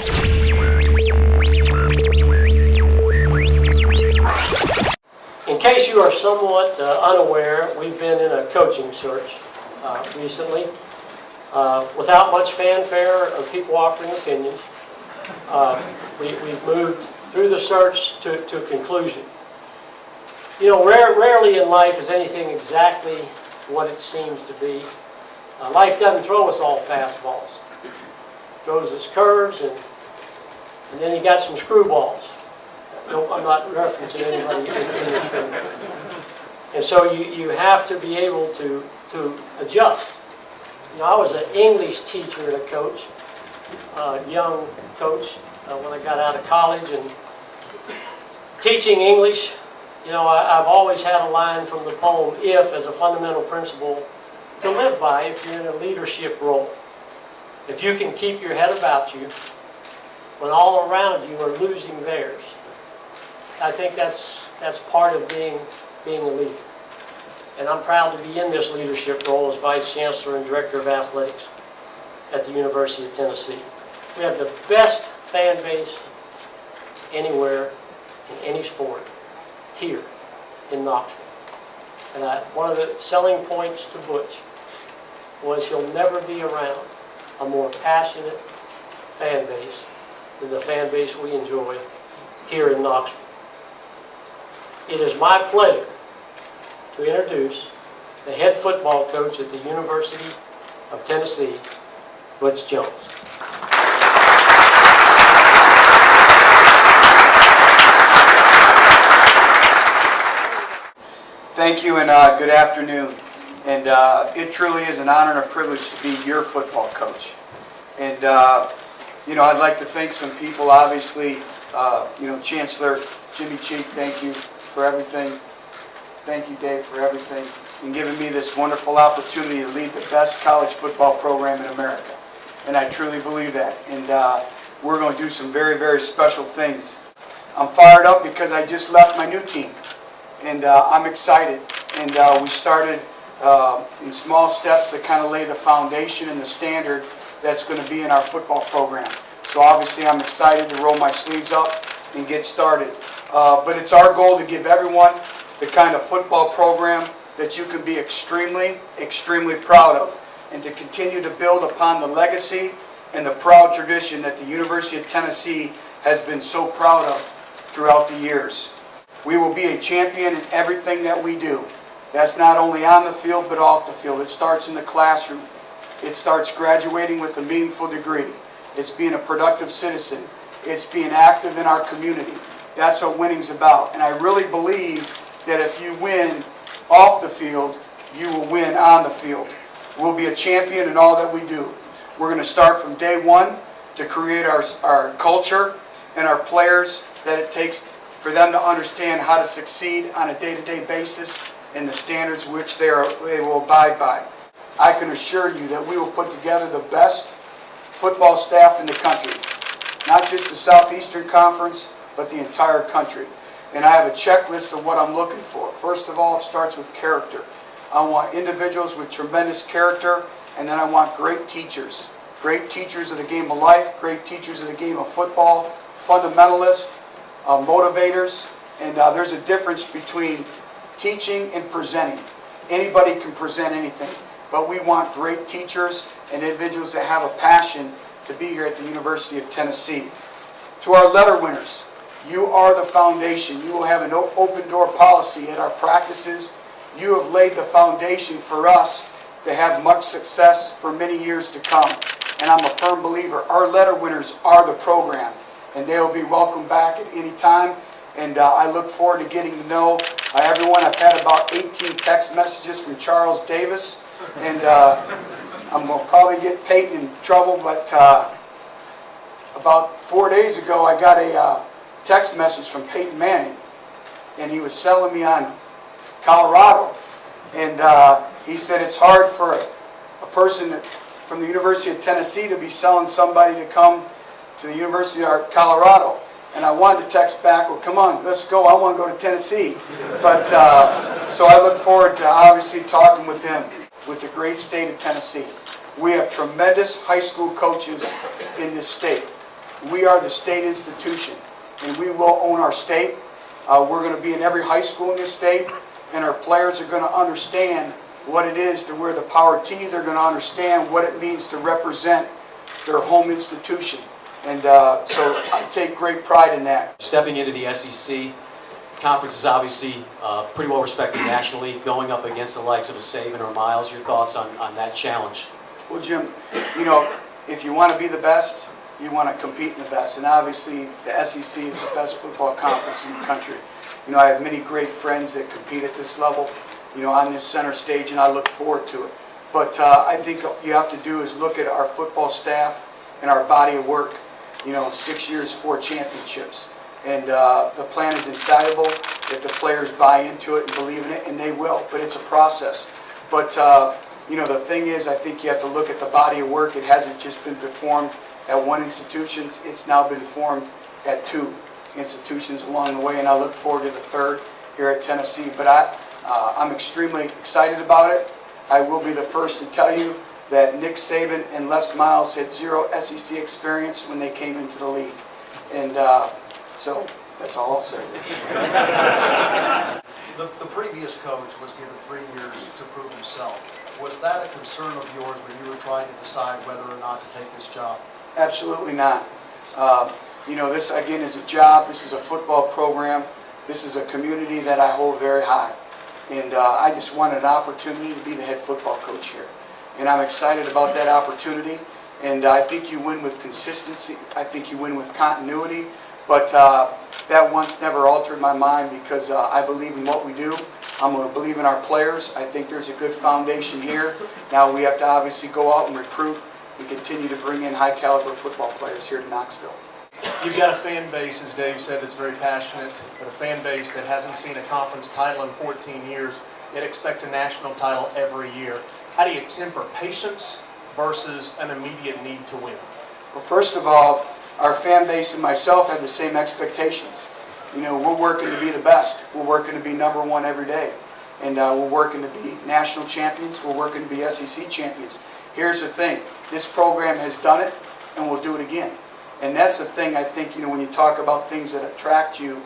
In case you are somewhat unaware, we've been in a coaching search recently. Without much fanfare of people offering opinions, we've moved through the search to a conclusion. You know, rarely in life is anything exactly what it seems to be. Life doesn't throw us all fastballs. It throws us curves, and then you got some screwballs. Nope, I'm not referencing anybody in this room. And so you have to be able to adjust. You know, I was an English teacher and a coach, young coach, when I got out of college. And teaching English, you know, I've always had a line from the poem, "If," as a fundamental principle to live by if you're in a leadership role. If you can keep your head about you when all around you are losing theirs, I think that's part of being a leader. And I'm proud to be in this leadership role as Vice Chancellor and Director of Athletics at the University of Tennessee. We have the best fan base anywhere in any sport here in Knoxville. And one of the selling points to Butch was he'll never be around a more passionate fan base than the fan base we enjoy here in Knoxville. It is my pleasure to introduce the head football coach at the University of Tennessee, Butch Jones. Thank you, and good afternoon. And it truly is an honor and a privilege to be your football coach. And you know, I'd like to thank some people. Obviously, you know, Chancellor Jimmy Cheek, thank you for everything. Thank you, Dave, for everything, and giving me this wonderful opportunity to lead the best college football program in America. And I truly believe that. And we're going to do some very, very special things. I'm fired up because I just left my new team, and I'm excited. And we started in small steps to kind of lay the foundation and the standard that's going to be in our football program. So obviously I'm excited to roll my sleeves up and get started. But it's our goal to give everyone the kind of football program that you can be extremely, extremely proud of, and to continue to build upon the legacy and the proud tradition that the University of Tennessee has been so proud of throughout the years. We will be a champion in everything that we do. That's not only on the field, but off the field. It starts in the classroom. It starts graduating with a meaningful degree. It's being a productive citizen. It's being active in our community. That's what winning's about. And I really believe that if you win off the field, you will win on the field. We'll be a champion in all that we do. We're going to start from day one to create our culture and our players that it takes for them to understand how to succeed on a day-to-day basis and the standards which they will abide by. I can assure you that we will put together the best football staff in the country. Not just the Southeastern Conference, but the entire country. And I have a checklist of what I'm looking for. First of all, it starts with character. I want individuals with tremendous character, and then I want great teachers. Great teachers of the game of life, great teachers of the game of football, fundamentalists, motivators. And there's a difference between teaching and presenting. Anybody can present anything, but we want great teachers and individuals that have a passion to be here at the University of Tennessee. To our letter winners, you are the foundation. You will have an open door policy at our practices. You have laid the foundation for us to have much success for many years to come. And I'm a firm believer, our letter winners are the program, and they will be welcome back at any time. And I look forward to getting to know everyone. I've had about 18 text messages from Charles Davis, and I'm going to probably get Peyton in trouble, but about 4 days ago I got a text message from Peyton Manning, and he was selling me on Colorado. And he said it's hard for a person from the University of Tennessee to be selling somebody to come to the University of Colorado. And I wanted to text back, well, come on, let's go. I want to go to Tennessee. But so I look forward to obviously talking with him, with the great state of Tennessee. We have tremendous high school coaches in this state. we are the state institution, and we will own our state. We're going to be in every high school in this state, and our players are going to understand what it is to wear the Power T. They're going to understand what it means to represent their home institution. And so I take great pride in that. Stepping into the SEC, conference is obviously pretty well respected nationally, going up against the likes of a Saban or Miles. Your thoughts on that challenge? Well, Jim, you know, if you want to be the best, you want to compete in the best. And obviously, the SEC is the best football conference in the country. You know, I have many great friends that compete at this level, you know, on this center stage, and I look forward to it. But I think what you have to do is look at our football staff and our body of work. You know, 6 years, 4 championships. And the plan is invaluable if the players buy into it and believe in it, and they will. But it's a process. But, you know, the thing is, I think you have to look at the body of work. It hasn't just been performed at one institution. It's now been formed at 2 institutions along the way, and I look forward to the 3rd here at Tennessee. But I'm extremely excited about it. I will be the first to tell you that Nick Saban and Les Miles had 0 SEC experience when they came into the league. And so that's all I'll say. The previous coach was given 3 years to prove himself. Was that a concern of yours when you were trying to decide whether or not to take this job? Absolutely not. You know, this again is a job. This is a football program. This is a community that I hold very high. And I just wanted an opportunity to be the head football coach here. And I'm excited about that opportunity. And I think you win with consistency. I think you win with continuity. But that once never altered my mind because I believe in what we do. I'm going to believe in our players. I think there's a good foundation here. Now we have to obviously go out and recruit and continue to bring in high caliber football players here to Knoxville. You've got a fan base, as Dave said, that's very passionate, but a fan base that hasn't seen a conference title in 14 years, yet expects a national title every year. How do you temper patience versus an immediate need to win? Well, first of all, our fan base and myself have the same expectations. You know, we're working to be the best. We're working to be number 1 every day. And we're working to be national champions. We're working to be SEC champions. Here's the thing. This program has done it, and we'll do it again. And that's the thing I think, you know, when you talk about things that attract you,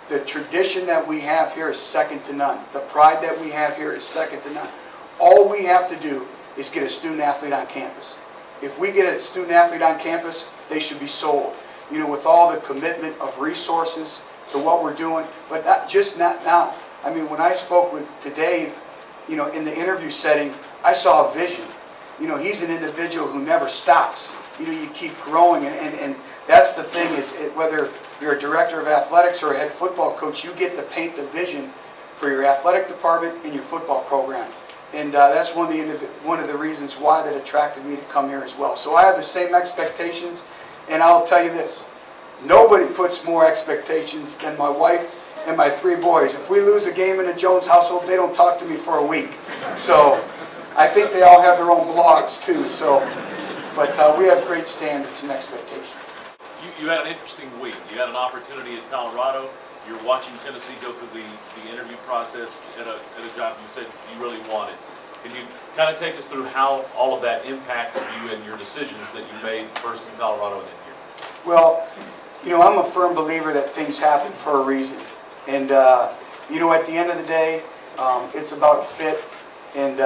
the tradition that we have here is second to none. The pride that we have here is second to none. All we have to do is get a student athlete on campus. If we get a student athlete on campus, they should be sold. You know, with all the commitment of resources to what we're doing, but not now. I mean, when I spoke to Dave, you know, in the interview setting, I saw a vision. You know, he's an individual who never stops. You know, you keep growing, and that's the thing is whether you're a director of athletics or a head football coach, you get to paint the vision for your athletic department and your football program. And that's one of the reasons why that attracted me to come here as well. So I have the same expectations, and I'll tell you this. Nobody puts more expectations than my wife and my 3 boys. If we lose a game in the Jones household, they don't talk to me for a week. So I think they all have their own blogs too. But we have great standards and expectations. You had an interesting week. You had an opportunity at Colorado. You're watching Tennessee go through the interview process at a job you said you really wanted. Can you kind of take us through how all of that impacted you and your decisions that you made first in Colorado and then here? Well, you know, I'm a firm believer that things happen for a reason. And, you know, at the end of the day, it's about a fit. And,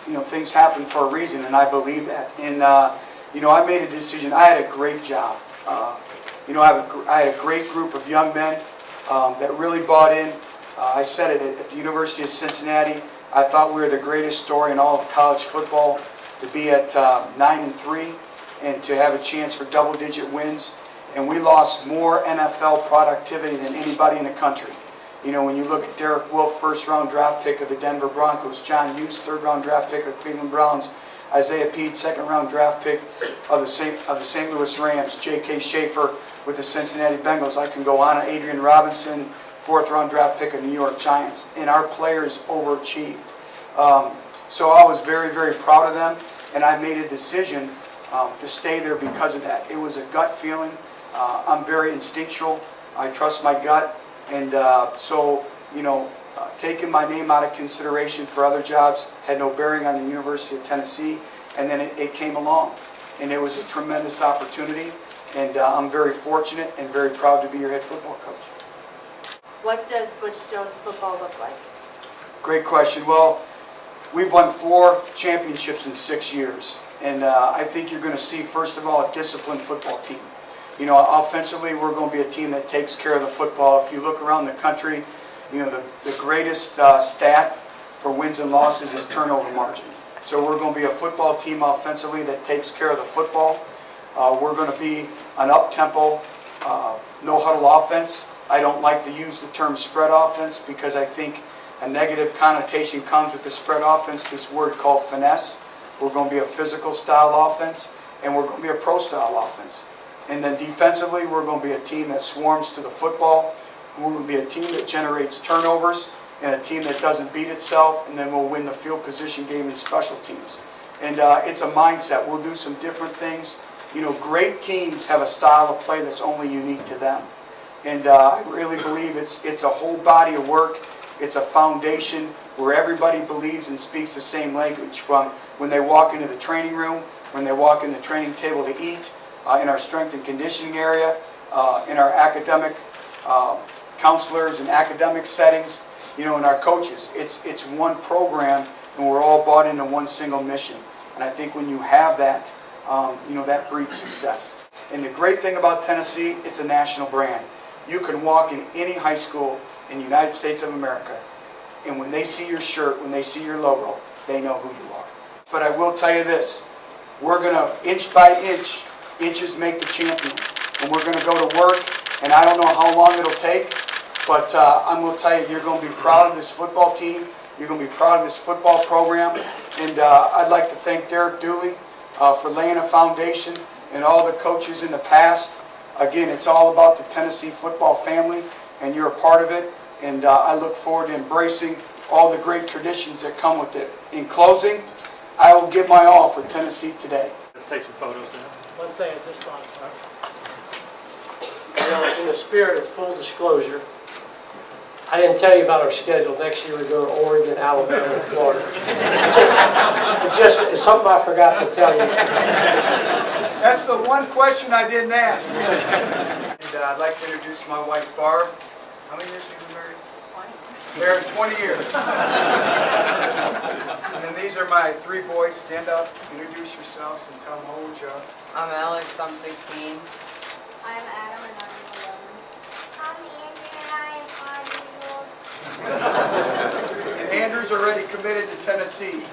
you know, things happen for a reason, and I believe that. And, you know, I made a decision. I had a great job. You know, I had a great group of young men that really bought in. I said it at the University of Cincinnati. I thought we were the greatest story in all of college football to be at 9-3 and to have a chance for double-digit wins. And we lost more NFL productivity than anybody in the country. You know, when you look at Derek Wolfe, first-round draft pick of the Denver Broncos, John Hughes, third-round draft pick of the Cleveland Browns, Isaiah Pete, second-round draft pick of the St. Louis Rams, J.K. Schaefer with the Cincinnati Bengals. I can go on. Adrian Robinson, fourth-round draft pick of New York Giants. And our players overachieved. So I was very, very proud of them, and I made a decision to stay there because of that. It was a gut feeling. I'm very instinctual. I trust my gut. And so, you know, taking my name out of consideration for other jobs had no bearing on the University of Tennessee. And then it came along. And it was a tremendous opportunity. And I'm very fortunate and very proud to be your head football coach. What does Butch Jones football look like? Great question. Well, we've won 4 championships in 6 years. And I think you're going to see, first of all, a disciplined football team. You know, offensively, we're going to be a team that takes care of the football. If you look around the country, you know, the greatest stat for wins and losses is turnover margin. So we're going to be a football team offensively that takes care of the football. We're going to be an up-tempo, no-huddle offense. I don't like to use the term spread offense because I think a negative connotation comes with the spread offense, this word called finesse. We're going to be a physical style offense, and we're going to be a pro style offense. And then defensively, we're going to be a team that swarms to the football. We're going to be a team that generates turnovers and a team that doesn't beat itself, and then we'll win the field position game in special teams. And it's a mindset. We'll do some different things. You know, great teams have a style of play that's only unique to them. And I really believe it's a whole body of work. It's a foundation where everybody believes and speaks the same language, from when they walk into the training room, when they walk in the training table to eat, in our strength and conditioning area, in our academic counselors and academic settings, you know, and our coaches. It's one program, and we're all bought into one single mission. And I think when you have that, you know, that breeds success. And the great thing about Tennessee, it's a national brand. You can walk in any high school in the United States of America, and when they see your shirt, when they see your logo, they know who you are. But I will tell you this, we're going to, inch by inch, inches make the champion. And we're going to go to work, and I don't know how long it'll take, but I'm going to tell you, you're going to be proud of this football team. You're going to be proud of this football program. And I'd like to thank Derek Dooley for laying a foundation, and all the coaches in the past. Again, it's all about the Tennessee football family, and you're a part of it. And I look forward to embracing all the great traditions that come with it. In closing, I will give my all for Tennessee today. Take some photos now. One thing at this time, you know, in the spirit of full disclosure, I didn't tell you about our schedule. Next year we go to Oregon, Alabama, and Florida. It's something I forgot to tell you. That's the one question I didn't ask. And I'd like to introduce my wife, Barb. How many years have you been married? 20. Married 20 years. And then these are my 3 boys. Stand up, introduce yourselves, and tell them how old you are. I'm Alex, I'm 16. I'm Adam and I'm 11. I'm Andrew and I am 5 years old. And Andrew's already committed to Tennessee.